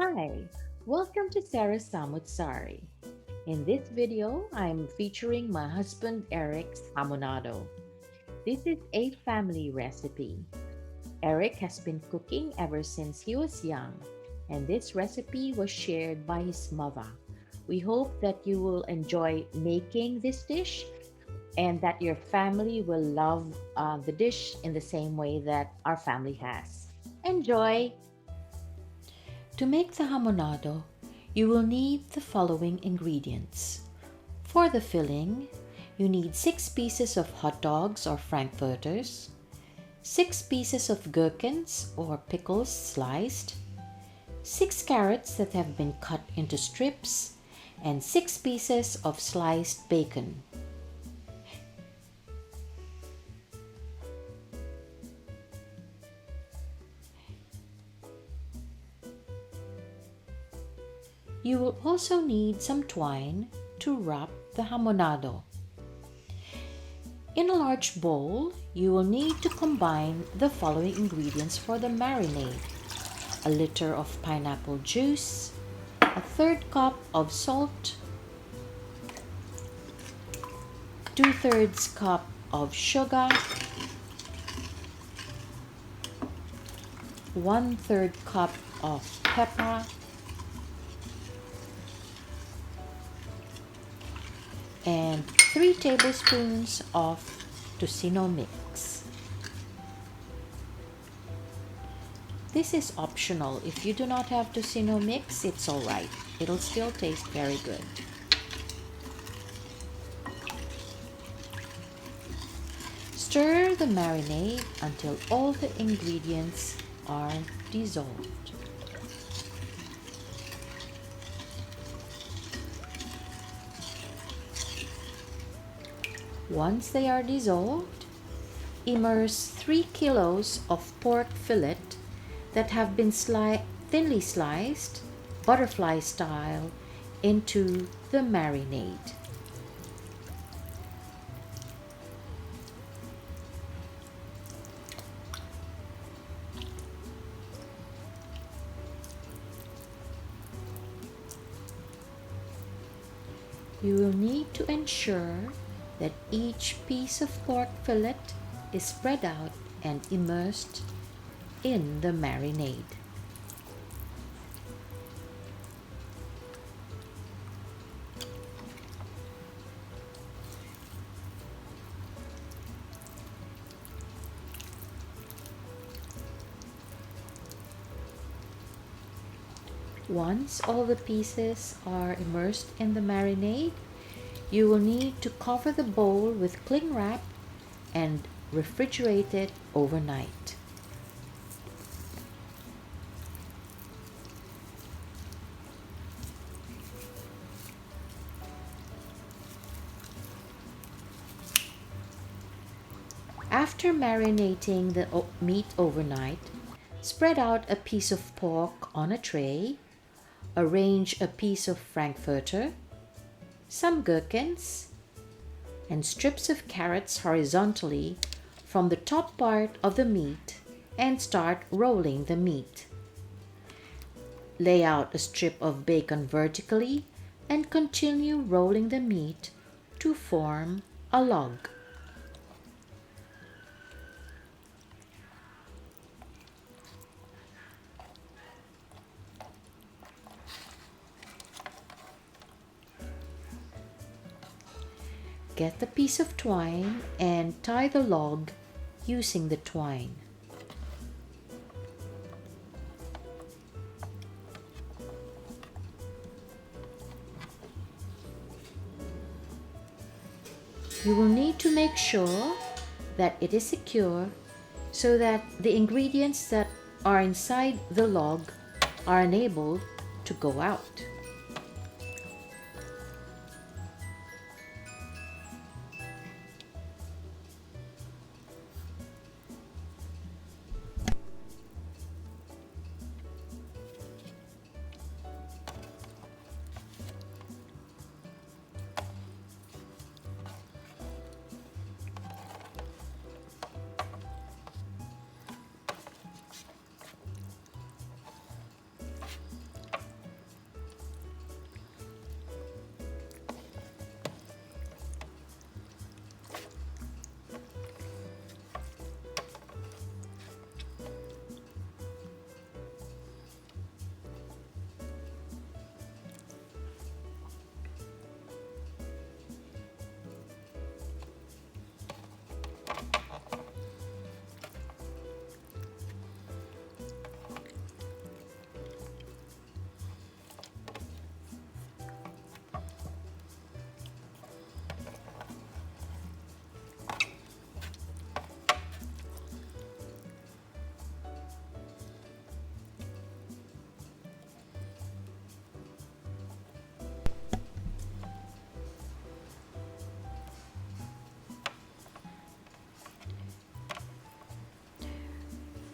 Hi, welcome to Sarah's Samut Sari. In this video, I'm featuring my husband Eric's Hamonado. This is a family recipe. Eric has been cooking ever since he was young, and this recipe was shared by his mother. We hope that you will enjoy making this dish and that your family will love the dish in the same way that our family has. Enjoy! To make the hamonado, you will need the following ingredients. For the filling, you need 6 pieces of hot dogs or frankfurters, 6 pieces of gherkins or pickles sliced, 6 carrots that have been cut into strips, and 6 pieces of sliced bacon. You will also need some twine to wrap the hamonado. In a large bowl, you will need to combine the following ingredients for the marinade: a liter of pineapple juice, a third cup of salt, 2/3 cup of sugar, 1/3 cup of pepper, and 3 tablespoons of tucino mix. This is optional. If you do not have tucino mix, it's alright. It'll still taste very good. Stir the marinade until all the ingredients are dissolved. Once they are dissolved, immerse 3 kilos of pork fillet that have been thinly sliced, butterfly style, into the marinade. You will need to ensure that each piece of pork fillet is spread out and immersed in the marinade. Once all the pieces are immersed in the marinade, you will need to cover the bowl with cling wrap and refrigerate it overnight. After marinating the meat overnight, spread out a piece of pork on a tray, arrange a piece of frankfurter, some gherkins, and strips of carrots horizontally from the top part of the meat and start rolling the meat. Lay out a strip of bacon vertically and continue rolling the meat to form a log. Get the piece of twine and tie the log using the twine. You will need to make sure that it is secure so that the ingredients that are inside the log are unable to go out.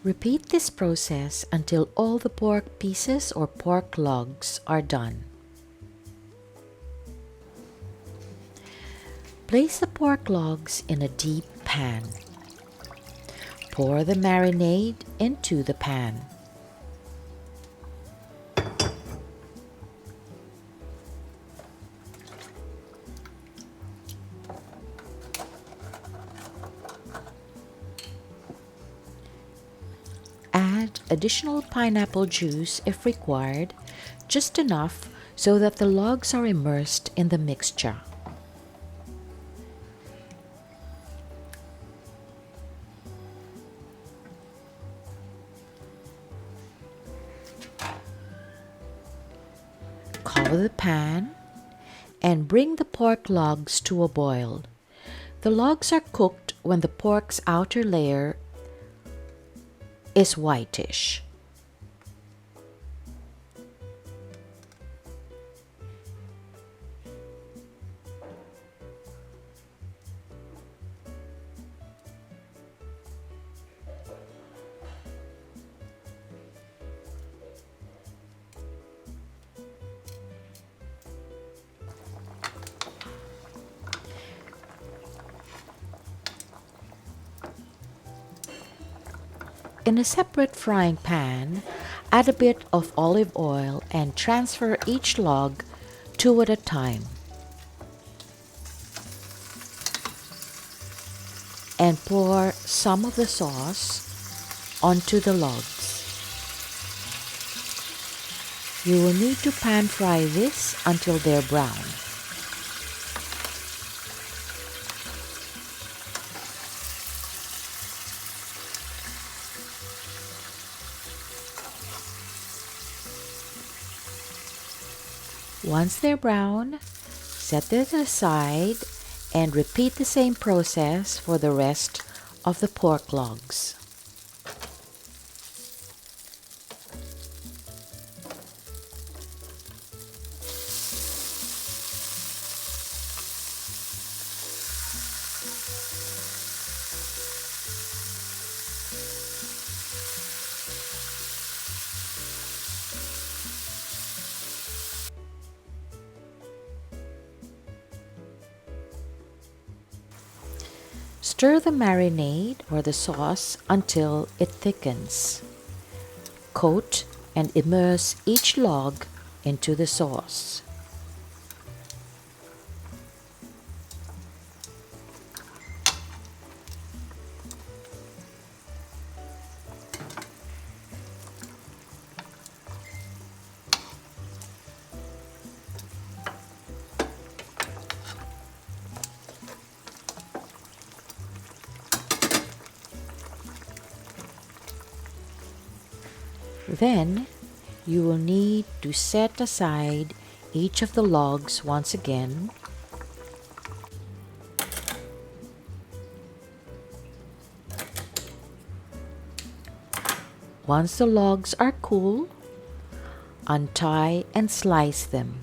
Repeat this process until all the pork pieces or pork logs are done. Place the pork logs in a deep pan. Pour the marinade into the pan. Add additional pineapple juice if required, just enough so that the logs are immersed in the mixture. Cover the pan and bring the pork logs to a boil. The logs are cooked when the pork's outer layer is whitish. In a separate frying pan, add a bit of olive oil and transfer each log two at a time. And pour some of the sauce onto the logs. You will need to pan fry this until they're brown. Once they're brown, set them aside and repeat the same process for the rest of the pork logs. Stir the marinade or the sauce until it thickens. Coat and immerse each log into the sauce. Then you will need to set aside each of the logs once again. Once the logs are cool, untie and slice them.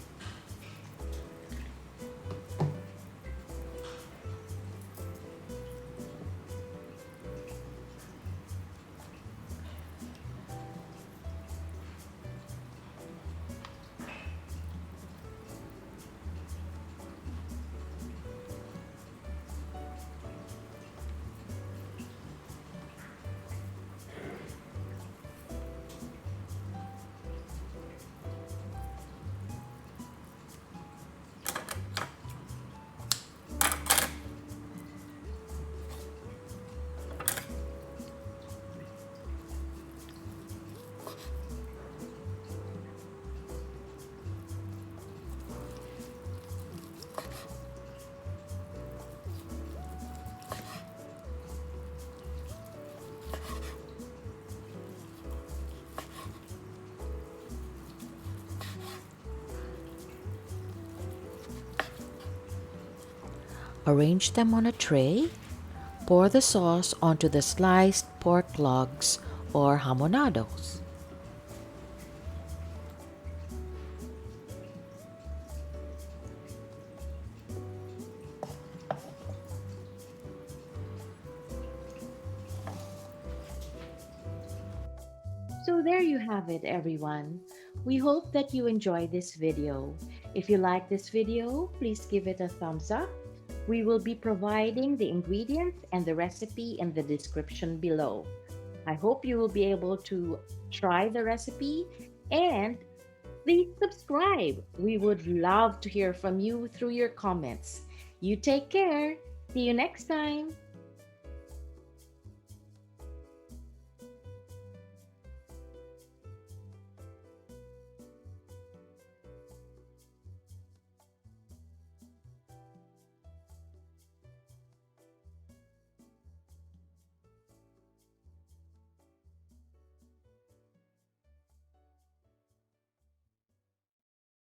Arrange them on a tray. Pour the sauce onto the sliced pork logs or hamonados. So there you have it, everyone. We hope that you enjoyed this video. If you like this video, please give it a thumbs up. We will be providing the ingredients and the recipe in the description below. I hope you will be able to try the recipe and please subscribe. We would love to hear from you through your comments. You take care. See you next time.